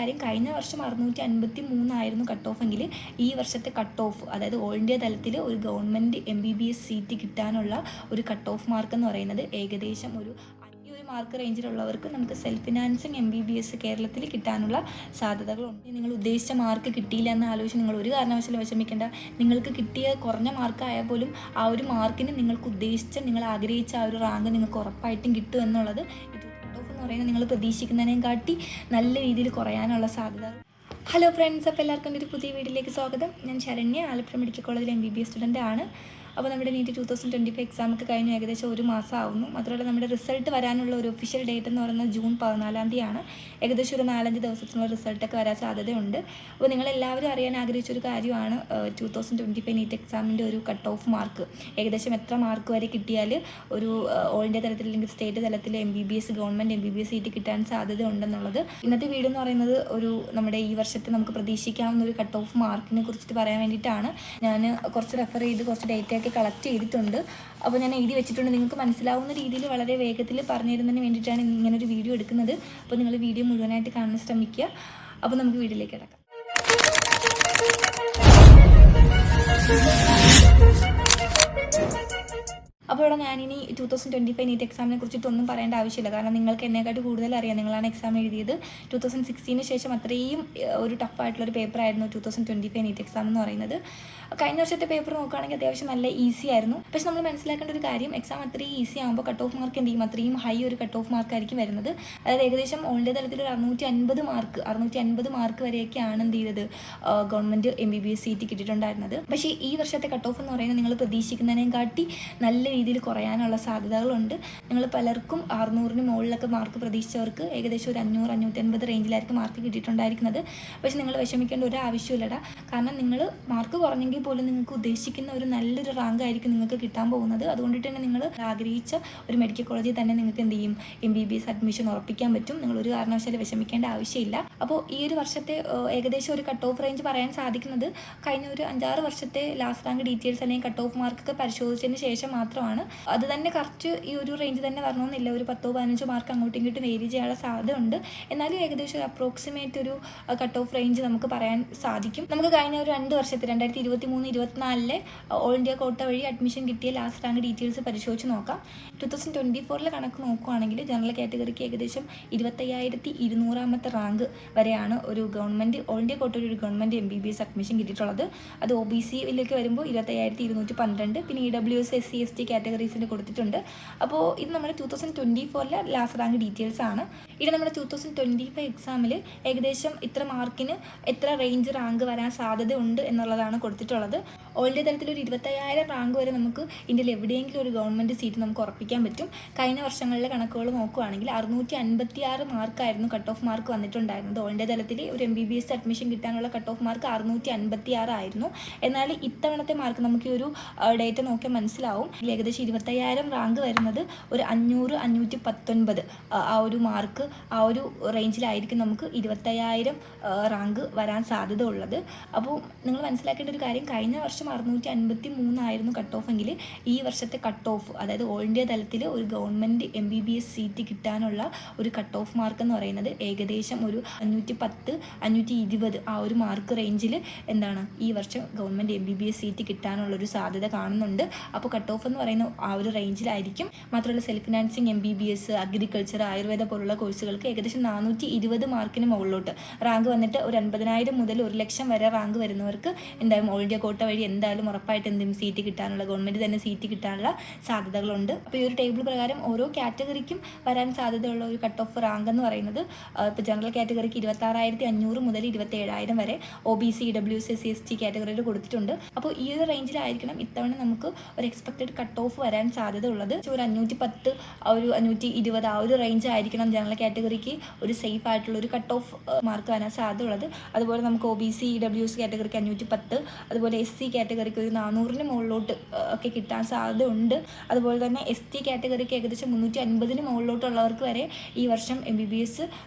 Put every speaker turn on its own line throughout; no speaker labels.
കാര്യം കഴിഞ്ഞ വർഷം 653 കട്ട് ഓഫ് എങ്കിൽ ഈ വർഷത്തെ കട്ട് ഓഫ്, അതായത് ഓൾ ഇന്ത്യ തലത്തിൽ ഒരു ഗവൺമെൻറ് MBBS സീറ്റ് കിട്ടാനുള്ള ഒരു കട്ട് ഓഫ് മാർക്ക് എന്ന് പറയുന്നത് ഏകദേശം ഒരു മാർക്ക് റേഞ്ചിലുള്ളവർക്ക് നമുക്ക് സെൽഫ് ഫിനാൻസിങ് MBBS കേരളത്തിൽ കിട്ടാനുള്ള സാധ്യതകളുണ്ട്. നിങ്ങൾ ഉദ്ദേശിച്ച മാർക്ക് കിട്ടിയില്ല എന്ന് ആലോചിച്ച് നിങ്ങൾ ഒരു കാരണവശാലും വിഷമിക്കേണ്ട. നിങ്ങൾക്ക് കിട്ടിയ കുറഞ്ഞ മാർക്കായാൽ പോലും ആ ഒരു മാർക്കിന് നിങ്ങൾക്ക് ഉദ്ദേശിച്ച, നിങ്ങൾ ആഗ്രഹിച്ച ആ ഒരു റാങ്ക് നിങ്ങൾക്ക് ഉറപ്പായിട്ടും കിട്ടും എന്നുള്ളത് കട്ട് ഓഫ് എന്ന് പറയുന്നത് നിങ്ങൾ പ്രതീക്ഷിക്കുന്നതിനേയും കാട്ടി നല്ല രീതിയിൽ കുറയാനുള്ള സാധ്യത. ഹലോ ഫ്രണ്ട്സ്, അപ്പോൾ എല്ലാവർക്കും ഒരു പുതിയ വീഡിയോയിലേക്ക് സ്വാഗതം. ഞാൻ ശരണ്യ, ആലപ്പുഴ മെഡിക്കൽ കോളേജിൽ MBBS സ്റ്റുഡൻ്റ് ആണ്. അപ്പോൾ നമ്മുടെ നീറ്റ് 2025 എക്സാമൊക്കെ കഴിഞ്ഞ് ഏകദേശം ഒരു മാസം ആവുന്നു. മാത്രമല്ല നമ്മുടെ റിസൾട്ട് വരാനുള്ള ഒരു ഒഫീഷ്യൽ ഡേറ്റ് എന്ന് പറയുന്നത് ജൂൺ 14 ആണ്. ഏകദേശം ഒരു 4-5 ദിവസത്തിനുള്ള റിസൾട്ടൊക്കെ വരാൻ സാധ്യതയുണ്ട്. അപ്പോൾ നിങ്ങളെല്ലാവരും അറിയാൻ ആഗ്രഹിച്ചൊരു കാര്യമാണ് 2025 നീറ്റ് എക്സാമിൻ്റെ ഒരു കട്ട് ഓഫ് മാർക്ക്. ഏകദേശം എത്ര മാർക്ക് വരെ കിട്ടിയാൽ ഒരു ഓൾ ഇന്ത്യ തലത്തിൽ അല്ലെങ്കിൽ സ്റ്റേറ്റ് തലത്തിൽ ഗവൺമെൻറ് MBBS സീറ്റ് കിട്ടാൻ സാധ്യത ഉണ്ടെന്നുള്ളത്. ഇന്നത്തെ വീഡിയോ എന്ന് പറയുന്നത് ഒരു നമ്മുടെ ഈ വർഷത്തെ നമുക്ക് പ്രതീക്ഷിക്കാവുന്ന ഒരു കട്ട് ഓഫ് മാർക്കിനെ കുറിച്ചിട്ട് പറയാൻ വേണ്ടിയിട്ടാണ്. ഞാൻ കുറച്ച് റെഫർ ചെയ്ത് കുറച്ച് ഡേറ്റയൊക്കെ കളക്ട് ചെയ്തിട്ടുണ്ട്. അപ്പോൾ ഞാൻ എഴുതി വെച്ചിട്ടുണ്ട്. നിങ്ങൾക്ക് മനസ്സിലാവുന്ന രീതിയിൽ വളരെ വേഗത്തിൽ പറഞ്ഞു തരുന്നതിന് വേണ്ടിയിട്ടാണ് ഇങ്ങനൊരു വീഡിയോ എടുക്കുന്നത്. അപ്പോൾ നിങ്ങൾ വീഡിയോ മുഴുവനായിട്ട് കാണാൻ ശ്രമിക്കുക. അപ്പോൾ നമുക്ക് വീഡിയോയിലേക്ക് കിടക്കാം. അപ്പോൾ ഇവിടെ ഞാനിനി 2025 നീറ്റ് എക്സാമിനെ കുറിച്ചിട്ടൊന്നും പറയേണ്ട ആവശ്യമില്ല. കാരണം നിങ്ങൾക്ക് എന്നെക്കാട്ട് കൂടുതൽ അറിയാം. നിങ്ങളാണ് എക്സാം എഴുതിയത്. 2016 ശേഷം അത്രയും ഒരു ടഫായിട്ടുള്ളൊരു പേപ്പറായിരുന്നു 2025 നീറ്റ് എക്സാം എന്ന് പറയുന്നത്. കഴിഞ്ഞ വർഷത്തെ പേപ്പർ നോക്കുകയാണെങ്കിൽ അത്യാവശ്യം നല്ല ഈസി ആയിരുന്നു. പക്ഷെ നമ്മൾ മനസ്സിലാക്കേണ്ട ഒരു കാര്യം, എക്സാം അത്രയും ഈസി ആകുമ്പോൾ കട്ട് ഓഫ് മാർക്ക് എന്ത് ചെയ്യും, അത്രയും ഹൈ ഒരു കട്ട് ഓഫ് മാർക്കായിരിക്കും വരുന്നത്. അതായത് ഏകദേശം ഓൾ ഇന്ത്യ തലത്തിൽ ഒരു 650 മാർക്ക് വരെയൊക്കെയാണ് എന്ത് ചെയ്തത്, ഗവൺമെൻറ് MBBS സീറ്റ് കിട്ടിയിട്ടുണ്ടായിരുന്നത്. പക്ഷേ ഈ വർഷത്തെ കട്ട് ഓഫ് എന്ന് പറയുന്നത് നിങ്ങൾ പ്രതീക്ഷിക്കുന്നതിനേയും കാട്ടി നല്ല രീതിയിൽ കുറയാനുള്ള സാധ്യതകളുണ്ട്. നിങ്ങൾ പലർക്കും 600-ന് മുകളിലൊക്കെ മാർക്ക് പ്രതീക്ഷിച്ചവർക്ക് ഏകദേശം ഒരു 500-550 റേഞ്ചിലായിരിക്കും മാർക്ക് കിട്ടിയിട്ടുണ്ടായിരിക്കുന്നത്. പക്ഷെ നിങ്ങൾ വിഷമിക്കേണ്ട ഒരു ആവശ്യമില്ലടാ. കാരണം നിങ്ങൾ മാർക്ക് കുറഞ്ഞെങ്കിൽ പോലും നിങ്ങൾക്ക് ഉദ്ദേശിക്കുന്ന ഒരു നല്ലൊരു റാങ്ക് ആയിരിക്കും നിങ്ങൾക്ക് കിട്ടാൻ പോകുന്നത്. അതുകൊണ്ടിട്ട് തന്നെ നിങ്ങൾ ആഗ്രഹിച്ച ഒരു മെഡിക്കൽ കോളേജിൽ തന്നെ നിങ്ങൾക്ക് എന്ത് ചെയ്യും, MBBS അഡ്മിഷൻ ഉറപ്പിക്കാൻ പറ്റും. നിങ്ങൾ ഒരു കാരണവശാലും വിഷമിക്കേണ്ട ആവശ്യമില്ല. അപ്പോൾ ഈ ഒരു വർഷത്തെ ഏകദേശം ഒരു കട്ട് ഓഫ് റേഞ്ച് പറയാൻ സാധിക്കുന്നത് കഴിഞ്ഞ ഒരു 5-6 വർഷത്തെ ലാസ്റ്റ് റാങ്ക് ഡീറ്റെയിൽസ് അല്ലെങ്കിൽ കട്ട് ഓഫ് മാർക്കൊക്കെ പരിശോധിച്ചതിന് ശേഷം മാത്രമാണ്. അത് തന്നെ കറക്റ്റ് ഈ ഒരു റേഞ്ച് തന്നെ വരണമെന്നില്ല. ഒരു 10-15 മാർക്ക് അങ്ങോട്ടും ഇങ്ങോട്ടും വേരി ചെയ്യാനുള്ള സാധ്യത ഉണ്ട്. എന്നാലും ഏകദേശം ഒരു അപ്രോക്സിമേറ്റ് ഒരു കട്ട് ഓഫ് റേഞ്ച് നമുക്ക് പറയാൻ സാധിക്കും. നമുക്ക് കഴിഞ്ഞ ഒരു 2 വർഷത്തെ 2023-24 ഓൾ ഇന്ത്യ കോട്ട വഴി അഡ്മിഷൻ കിട്ടിയ ലാസ്റ്റ് റാങ്ക് ഡീറ്റെയിൽസ് പരിശോധിച്ച് നോക്കാം. 2024 കണക്ക് നോക്കുകയാണെങ്കിൽ ജനറൽ കാറ്റഗറിക്ക് ഏകദേശം 25,200 റാങ്ക് വരെയാണ് ഒരു ഗവൺമെൻറ് ഓൾ ഇന്ത്യ കോട്ട വഴി ഒരു ഗവൺമെൻറ് MBBS അഡ്മിഷൻ കിട്ടിയിട്ടുള്ളത്. അത് OBCയിലേക്ക് വരുമ്പോൾ 25,212, പിന്നെ EWS SC ST കാറ്റഗറീസിന് കൊടുത്തിട്ടുണ്ട്. അപ്പോൾ ഇത് നമ്മുടെ 2024 ലാസ്റ്റ് റാങ്ക് ഡീറ്റെയിൽസ് ആണ്. ഇത് നമ്മുടെ 2025 എക്സാമിൽ ഏകദേശം ഇത്ര മാർക്കിന് എത്ര റേഞ്ച് റാങ്ക് വരാൻ സാധ്യത ഉണ്ട് എന്നുള്ളതാണ് കൊടുത്തിട്ടുള്ളത്. ഓൾ ഇന്ത്യ തലത്തിൽ ഒരു 25,000 റാങ്ക് വരെ നമുക്ക് ഇന്ത്യയിൽ എവിടെയെങ്കിലും ഒരു ഗവൺമെൻറ് സീറ്റ് നമുക്ക് ഉറപ്പിക്കാൻ പറ്റും. കഴിഞ്ഞ വർഷങ്ങളിലെ കണക്കുകൾ നോക്കുകയാണെങ്കിൽ 656 മാർക്കായിരുന്നു കട്ട് ഓഫ് മാർക്ക് വന്നിട്ടുണ്ടായിരുന്നത്. ഓൾ ഇന്ത്യ തലത്തിൽ ഒരു MBBS അഡ്മിഷൻ കിട്ടാനുള്ള കട്ട് ഓഫ് മാർക്ക് 656 ആയിരുന്നു. എന്നാൽ ഇത്തവണത്തെ മാർക്ക് നമുക്ക് ഈ ഒരു ഡേറ്റ നോക്കിയാൽ മനസ്സിലാവും. ഏകദേശം 25,000 റാങ്ക് വരുന്നത് ഒരു 500-519 ആ ഒരു മാർക്ക്, ആ ഒരു റേഞ്ചിലായിരിക്കും നമുക്ക് 25,000 റാങ്ക് വരാൻ സാധ്യത ഉള്ളത്. അപ്പോൾ നിങ്ങൾ മനസ്സിലാക്കേണ്ട ഒരു കാര്യം, കഴിഞ്ഞ വർഷം 653 കട്ട് ഓഫ് എങ്കിൽ ഈ വർഷത്തെ കട്ട് ഓഫ്, അതായത് ഓൾ ഇന്ത്യ തലത്തിൽ ഒരു ഗവൺമെൻറ് MBBS സീറ്റ് കിട്ടാനുള്ള ഒരു കട്ട് ഓഫ് മാർക്ക് എന്ന് പറയുന്നത് ഏകദേശം ഒരു 510-520 ആ ഒരു മാർക്ക് റേഞ്ചിൽ എന്താണ് ഈ വർഷം ഗവൺമെൻറ് MBBS സീറ്റ് കിട്ടാനുള്ളൊരു സാധ്യത കാണുന്നുണ്ട്. അപ്പോൾ കട്ട് ഓഫ് എന്ന് പറയുന്ന ആ ഒരു റേഞ്ചിലായിരിക്കും. മാത്രമല്ല self financing MBBS, agriculture, Ayurveda പോലുള്ള കോഴ്സുകൾക്ക് ഏകദേശം 420 മാർക്കിന് മുകളിലോട്ട് റാങ്ക് വന്നിട്ട് ഒരു 50,000 മുതൽ 1,00,000 വരെ റാങ്ക് വരുന്നവർക്ക് എന്തായാലും ഓൾ ഇന്ത്യ കോട്ട വഴി എന്തായാലും ഉറപ്പായിട്ട് എന്തെങ്കിലും സീറ്റ് കിട്ടാനുള്ള, ഗവൺമെൻറ് തന്നെ സീറ്റ് കിട്ടാനുള്ള സാധ്യതകളുണ്ട്. അപ്പോൾ ഈ ഒരു ടേബിൾ പ്രകാരം ഓരോ കാറ്റഗറിക്കും വരാൻ സാധ്യതയുള്ള ഒരു കട്ട് ഓഫ് റാങ്ക് എന്ന് പറയുന്നത് ഇപ്പോൾ ജനറൽ കാറ്റഗറിക്ക് 26,500 മുതൽ 27,000 വരെ, OBC EWS SC ST കാറ്റഗറിയിൽ കൊടുത്തിട്ടുണ്ട്. അപ്പോൾ ഈ ഒരു റേഞ്ചിലായിരിക്കണം ഇത്തവണ നമുക്ക് ഒരു എക്സ്പെക്റ്റഡ് കട്ട് ഓഫ് വരാൻ സാധ്യത ഉള്ളത്. ഒരു 510, ഒരു 520 ആ ഒരു റേഞ്ച് ആയിരിക്കണം ജനറൽ കാറ്റഗറിക്ക് ഒരു സേഫ് ആയിട്ടുള്ള ഒരു കട്ട് ഓഫ് മാർക്ക് വരാൻ സാധ്യത ഉള്ളത്. അതുപോലെ നമുക്ക് OBC EWS കാറ്റഗറിക്ക് 510, അതുപോലെ SC കാറ്റഗറിക്ക് ഒരു 400-ന് മുകളിലോട്ട് ഒക്കെ കിട്ടാൻ സാധ്യത ഉണ്ട്. അതുപോലെ തന്നെ ST കാറ്റഗറിക്ക് ഏകദേശം 350-ന് മുകളിലോട്ടുള്ളവർക്ക് വരെ ഈ വർഷം MBBS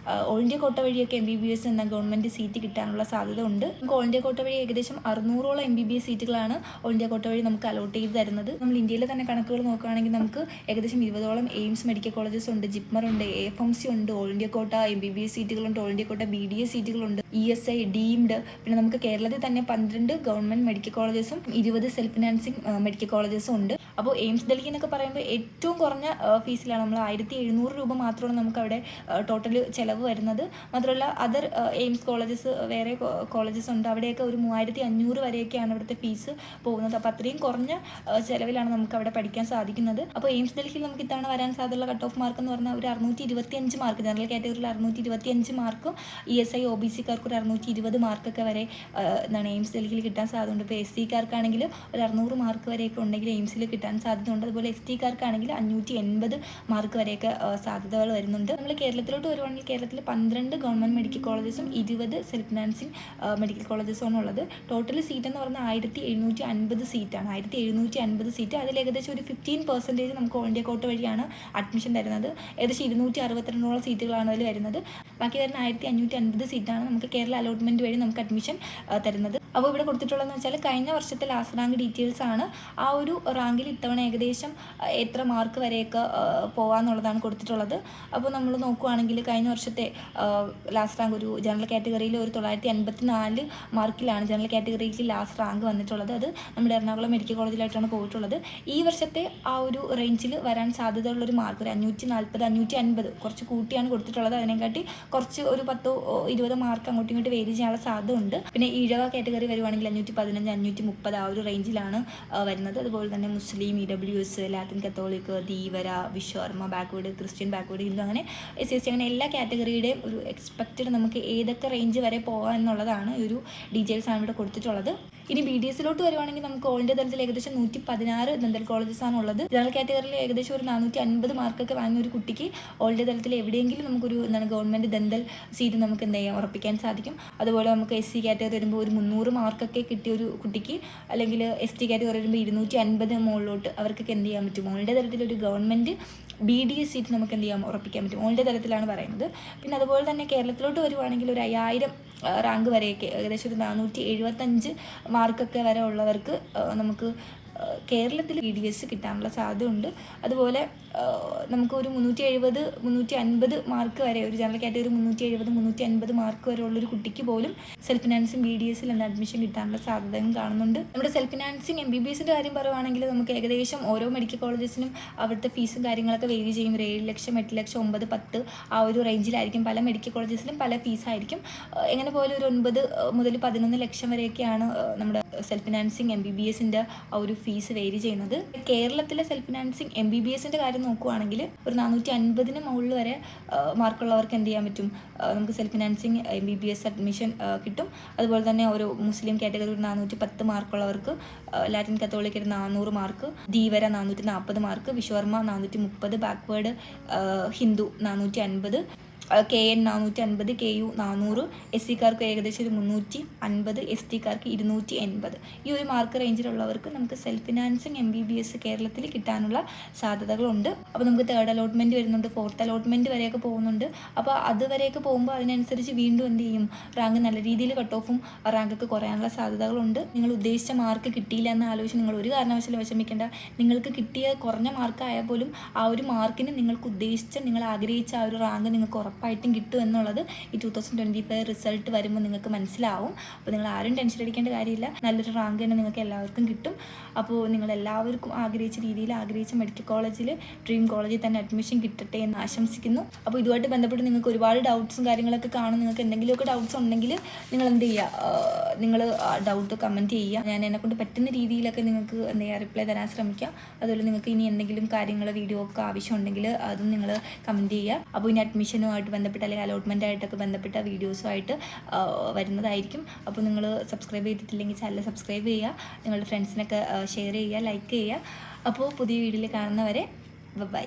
ഓൾ ഇന്ത്യ കോട്ട വഴിയൊക്കെ MBBS എന്ന ഗവൺമെൻറ് സീറ്റ് കിട്ടാനുള്ള സാധ്യത ഉണ്ട്. നമുക്ക് ഓൾ ഇന്ത്യ കോട്ട വഴി ഏകദേശം 600ഓളം MBBS സീറ്റുകളാണ് ഓൾ ഇന്ത്യ കോട്ട വഴി നമുക്ക് അലോട്ട് ചെയ്ത് തരുന്നത്. നമ്മൾ ഇന്ത്യയിലെ തന്നെ തന്നെ കണക്കുകൾ നോക്കുകയാണെങ്കിൽ നമുക്ക് ഏകദേശം 20ഓളം എയിംസ് മെഡിക്കൽ കോളേജസ് ഉണ്ട്, ജിപ്മർ ഉണ്ട്, AFMC ഉണ്ട്, ഓൾ ഇന്ത്യ കോട്ട MBBS സീറ്റുകളുണ്ട്, ഓൾ ഇന്ത്യ കോട്ട BDS സീറ്റുകളുണ്ട്, ESI ഡീംഡ്. പിന്നെ നമുക്ക് കേരളത്തിൽ തന്നെ 12 ഗവൺമെൻറ് മെഡിക്കൽ കോളേജസും 20 സെൽഫ് ഫിനാൻസിങ് മെഡിക്കൽ കോളേജസും ഉണ്ട്. അപ്പോൾ എയിംസ് ഡൽഹി എന്നൊക്കെ പറയുമ്പോൾ ഏറ്റവും കുറഞ്ഞ ഫീസിലാണ്, നമ്മൾ 1700 രൂപ മാത്രമാണ് നമുക്ക് അവിടെ ടോട്ടൽ ചിലവ് വരുന്നത്. മാത്രമല്ല അതർ എയിംസ് കോളേജസ് വേറെ കോളേജസ് ഉണ്ട്, അവിടെയൊക്കെ ഒരു 3500 വരെയൊക്കെയാണ് ഇവിടുത്തെ ഫീസ് പോകുന്നത്. അപ്പോൾ അത്രയും കുറഞ്ഞ ചിലവിലാണ് നമുക്ക് അവിടെ പഠിക്കാൻ സാധിക്കുന്നത്. അപ്പോൾ എയിംസ് ഡൽഹിയിൽ നമുക്ക് ഇത്തവണ വരാൻ സാധ്യതയുള്ള കട്ട് ഓഫ് മാർക്ക് എന്ന് പറഞ്ഞാൽ ഒരു 625 മാർക്ക്, ജനറൽ കാറ്റഗറിയിൽ 625 മാർക്കും ESI OBC-കാർക്ക് ഒരു 620 മാർക്കൊക്കെ വരെ എന്താണ് എയിംസ് ഡൽഹിയിൽ കിട്ടാൻ സാധ്യതയുണ്ട്. ഇപ്പോൾ SC-കാർക്കാണെങ്കിൽ ഒരു 600 മാർക്ക് വരെയൊക്കെ ഉണ്ടെങ്കിൽ എയിംസിൽ കിട്ടാൻ സാധ്യതയുണ്ട്. അതുപോലെ ST-കാർക്കാണെങ്കിൽ 580 മാർക്ക് വരെയൊക്കെ സാധ്യതകൾ വരുന്നുണ്ട്. നമ്മൾ കേരളത്തിലോട്ട് വരുവാണെങ്കിൽ കേരളത്തിൽ 12 ഗവൺമെൻറ് മെഡിക്കൽ കോളേജസും 20 സെൽഫ് ഫിനാൻസിങ് മെഡിക്കൽ കോളേജസുമാണ് ഉള്ളത്. ടോട്ടൽ സീറ്റ് എന്ന് പറഞ്ഞാൽ 1750 സീറ്റാണ്. 1750 സീറ്റ്, അതിൽ ഏകദേശം ഒരു 15% നമുക്ക് ഓൾ ഇന്ത്യ കോട്ട വഴിയാണ് അഡ്മിഷൻ തരുന്നത്. ഏകദേശം 262ഓളം സീറ്റുകളാണ് അതിൽ വരുന്നത്. ബാക്കി വരുന്ന 1550 സീറ്റാണ് നമുക്ക് കേരള അലോട്ട്മെൻറ്റ് വഴി നമുക്ക് അഡ്മിഷൻ തരുന്നത്. അപ്പോൾ ഇവിടെ കൊടുത്തിട്ടുള്ളതെന്ന് വെച്ചാൽ കഴിഞ്ഞ വർഷത്തെ ലാസ്റ്റ് റാങ്ക് ഡീറ്റെയിൽസ് ആണ്. ആ ഒരു റാങ്കിൽ ഇത്തവണ ഏകദേശം എത്ര മാർക്ക് വരെയൊക്കെ പോകാമെന്നുള്ളതാണ് കൊടുത്തിട്ടുള്ളത്. അപ്പോൾ നമ്മൾ നോക്കുകയാണെങ്കിൽ കഴിഞ്ഞ വർഷത്തെ ലാസ്റ്റ് റാങ്ക് ഒരു ജനറൽ കാറ്റഗറിയിൽ ഒരു 954 മാർക്കിലാണ് ജനറൽ കാറ്റഗറിക്ക് ലാസ്റ്റ് റാങ്ക് വന്നിട്ടുള്ളത്. അത് നമ്മുടെ എറണാകുളം മെഡിക്കൽ കോളേജിലായിട്ടാണ് പോയിട്ടുള്ളത്. ഈ വർഷത്തെ ആ ഒരു റേഞ്ചിൽ വരാൻ സാധ്യതയുള്ളൊരു മാർക്ക് ഒരു 540 550 കുറച്ച് കൂട്ടിയാണ് കൊടുത്തിട്ടുള്ളത്. അതിനെക്കാട്ടി കുറച്ച് ഒരു 10-20 മാർക്ക് അങ്ങോട്ടും ഇങ്ങോട്ട് വേരി ചെയ്യാനുള്ള സാധ്യത ഉണ്ട്. പിന്നെ ഈഴവ കാറ്റഗറി വരുവാണെങ്കിൽ 515 530 ആ ഒരു റേഞ്ചിലാണ് വരുന്നത്. അതുപോലെ തന്നെ മുസ്ലിം, EWS, Latin Catholic, Dheevara, Vishwakarma, backward, Christian, backward, Hindu, അങ്ങനെ SC അങ്ങനെ എല്ലാ കാറ്റഗറിയുടെയും ഒരു എക്സ്പെക്റ്റഡ് നമുക്ക് ഏതൊക്കെ റേഞ്ച് വരെ പോകാം എന്നുള്ളതാണ് ഈ ഒരു ഡീറ്റെയിൽസ് ആണ് ഇവിടെ കൊടുത്തിട്ടുള്ളത്. ഇനി BDS-ലോട്ട് വരുവാണെങ്കിൽ നമുക്ക് ഓൾ ഇന്ത്യ തലത്തിൽ ഏകദേശം 116 ദന്തൽ കോളേജസ് ആണ് ഉള്ളത്. ജനറൽ കാറ്റഗറിയിൽ ഏകദേശം ഒരു 450 മാർക്കൊക്കെ വാങ്ങിയ ഒരു കുട്ടിക്ക് ഓൾ ഇന്ത്യ തലത്തിൽ എവിടെയെങ്കിലും നമുക്കൊരു ഗവൺമെൻറ് ദന്തൽ സീറ്റ് നമുക്ക് എന്ത് ചെയ്യാം, ഉറപ്പിക്കാൻ സാധിക്കും. അതുപോലെ നമുക്ക് SC കാറ്റഗറി വരുമ്പോൾ ഒരു 300 മാർക്കൊക്കെ കിട്ടിയ ഒരു കുട്ടിക്ക്, അല്ലെങ്കിൽ ST കാറ്റഗറി വരുമ്പോൾ 250 മുകളിലോട്ട് അവർക്കൊക്കെ എന്ത് ചെയ്യാൻ പറ്റും, ഓൾ ഇന്ത്യ തലത്തിൽ ഒരു ഗവൺമെൻറ് BDS സീറ്റ് നമുക്ക് എന്ത് ചെയ്യാം, ഉറപ്പിക്കാൻ പറ്റും. ഓൾ ഇന്ത്യ തലത്തിലാണ് പറയുന്നത്. പിന്നെ അതുപോലെ തന്നെ കേരളത്തിലോട്ട് വരുവാണെങ്കിൽ ഒരു 5000 റാങ്ക് വരെയൊക്കെ ഏകദേശം ഒരു 475 മാർക്കൊക്കെ വരെ ഉള്ളവർക്ക് നമുക്ക് കേരളത്തിൽ BDS കിട്ടാനുള്ള സാധ്യതയുണ്ട്. അതുപോലെ നമുക്കൊരു 370-350 മാർക്ക് വരെ, ഒരു ജനറൽ കാറ്റഗറി 370-350 മാർക്ക് വരെ ഉള്ളൊരു കുട്ടിക്ക് പോലും സെൽഫ് ഫിനാൻസിങ് BDS-ൽ അഡ്മിഷൻ കിട്ടാനുള്ള സാധ്യതയും കാണുന്നുണ്ട്. നമ്മുടെ സെൽഫ് ഫിനാൻസിങ് MBBS-ൻ്റെ കാര്യം പറയുവാണെങ്കിൽ നമുക്ക് ഏകദേശം ഓരോ മെഡിക്കൽ കോളേജസിനും അവിടുത്തെ ഫീസും കാര്യങ്ങളൊക്കെ വേരി ചെയ്യും. ഒരു 7 ലക്ഷം 8 ലക്ഷം 9 10 ആ ഒരു റേഞ്ചിലായിരിക്കും. പല മെഡിക്കൽ കോളേജസിലും പല ഫീസായിരിക്കും. എങ്ങനെ പോലെ ഒരു 9 മുതൽ 11 ലക്ഷം വരെയൊക്കെയാണ് നമ്മുടെ സെൽഫ് ഫിനാൻസിങ് MBBS-ൻ്റെ ആ ഒരു ഫീസ് വേരി ചെയ്യുന്നത്. കേരളത്തിലെ സെൽഫ് ഫിനാൻസിങ് MBBS-ൻ്റെ കാര്യം നോക്കുകയാണെങ്കിൽ ഒരു 450 മുകളിൽ വരെ മാർക്കുള്ളവർക്ക് എന്ത് ചെയ്യാൻ പറ്റും, നമുക്ക് സെൽഫ് ഫിനാൻസിങ് MBBS അഡ്മിഷൻ കിട്ടും. അതുപോലെ തന്നെ ഒരു മുസ്ലിം കാറ്റഗറി ഒരു 410 മാർക്കുള്ളവർക്ക്, ലാറ്റിൻ കത്തോലിക് ഒരു 400 mark, Dheevara 440 mark, Vishwakarma 430, backward Hindu 450, KN 450, KU 400, SC-കാർക്ക് ഏകദേശം ഒരു 350, ST-കാർക്ക് 280. ഈ ഒരു മാർക്ക് റേഞ്ചിലുള്ളവർക്ക് നമുക്ക് സെൽഫ് ഫിനാൻസിങ് MBBS കേരളത്തിൽ കിട്ടാനുള്ള സാധ്യതകളുണ്ട്. അപ്പോൾ നമുക്ക് 3rd അലോട്ട്മെൻറ്റ് വരുന്നുണ്ട്, 4th അലോട്ട്മെൻറ്റ് വരെയൊക്കെ പോകുന്നുണ്ട്. അപ്പോൾ അതുവരെയൊക്കെ പോകുമ്പോൾ അതിനനുസരിച്ച് വീണ്ടും എന്ത് ചെയ്യും, റാങ്ക് നല്ല രീതിയിൽ കട്ട് ഓഫും റാങ്കൊക്കെ കുറയാനുള്ള സാധ്യതകളുണ്ട്. നിങ്ങൾ ഉദ്ദേശിച്ച മാർക്ക് കിട്ടിയില്ല എന്ന് ആലോചിച്ച് നിങ്ങൾ ഒരു കാരണവശാലും വിഷമിക്കേണ്ട. നിങ്ങൾക്ക് കിട്ടിയ കുറഞ്ഞ മാർക്കായാൽ പോലും ആ ഒരു മാർക്കിന് നിങ്ങൾക്ക് ഉദ്ദേശിച്ച, നിങ്ങൾ ആഗ്രഹിച്ച ആ ഒരു റാങ്ക് നിങ്ങൾക്ക് ഉറപ്പായിട്ടും കിട്ടും എന്നുള്ളത് ഈ 2025 റിസൾട്ട് വരുമ്പോൾ നിങ്ങൾക്ക് മനസ്സിലാവും. അപ്പോൾ നിങ്ങൾ ആരും ടെൻഷൻ അടിക്കേണ്ട കാര്യമില്ല. നല്ലൊരു റാങ്ക് തന്നെ നിങ്ങൾക്ക് എല്ലാവർക്കും കിട്ടും. അപ്പോൾ നിങ്ങളെല്ലാവർക്കും ആഗ്രഹിച്ച രീതിയിൽ ആഗ്രഹിച്ച മെഡിക്കൽ കോളേജിൽ, ഡ്രീം കോളേജിൽ തന്നെ അഡ്മിഷൻ കിട്ടട്ടെ എന്ന് ആശംസിക്കുന്നു. അപ്പോൾ ഇതുമായിട്ട് ബന്ധപ്പെട്ട് നിങ്ങൾക്ക് ഒരുപാട് ഡൗട്ട്സും കാര്യങ്ങളൊക്കെ കാണും. നിങ്ങൾക്ക് എന്തെങ്കിലുമൊക്കെ ഡൗട്ട്സ് ഉണ്ടെങ്കിൽ നിങ്ങൾ എന്ത് ചെയ്യുക, നിങ്ങൾ ഡൗട്ട് കമൻറ്റ് ചെയ്യുക. ഞാൻ എന്നെക്കൊണ്ട് പറ്റുന്ന രീതിയിലൊക്കെ നിങ്ങൾക്ക് എന്ത് ചെയ്യുക, റിപ്ലൈ തരാൻ ശ്രമിക്കാം. അതുപോലെ നിങ്ങൾക്ക് ഇനി എന്തെങ്കിലും കാര്യങ്ങൾ, വീഡിയോ ഒക്കെ ആവശ്യമുണ്ടെങ്കിൽ അതും നിങ്ങൾ കമൻറ്റ് ചെയ്യുക. അപ്പോൾ ഇനി അഡ്മിഷനുമായിട്ട് ബന്ധപ്പെട്ട അല്ലെങ്കിൽ അലോട്ട്മെൻറ്റായിട്ടൊക്കെ ബന്ധപ്പെട്ട വീഡിയോസുമായിട്ട് വരുന്നതായിരിക്കും. അപ്പോൾ നിങ്ങൾ സബ്സ്ക്രൈബ് ചെയ്തിട്ടില്ലെങ്കിൽ ചാനൽ സബ്സ്ക്രൈബ് ചെയ്യുക, നിങ്ങളുടെ ഫ്രണ്ട്സിനൊക്കെ ഷെയർ ചെയ്യുക, ലൈക്ക് ചെയ്യുക. അപ്പോൾ പുതിയ വീഡിയോയിൽ കാണുന്നവരെ ബൈ.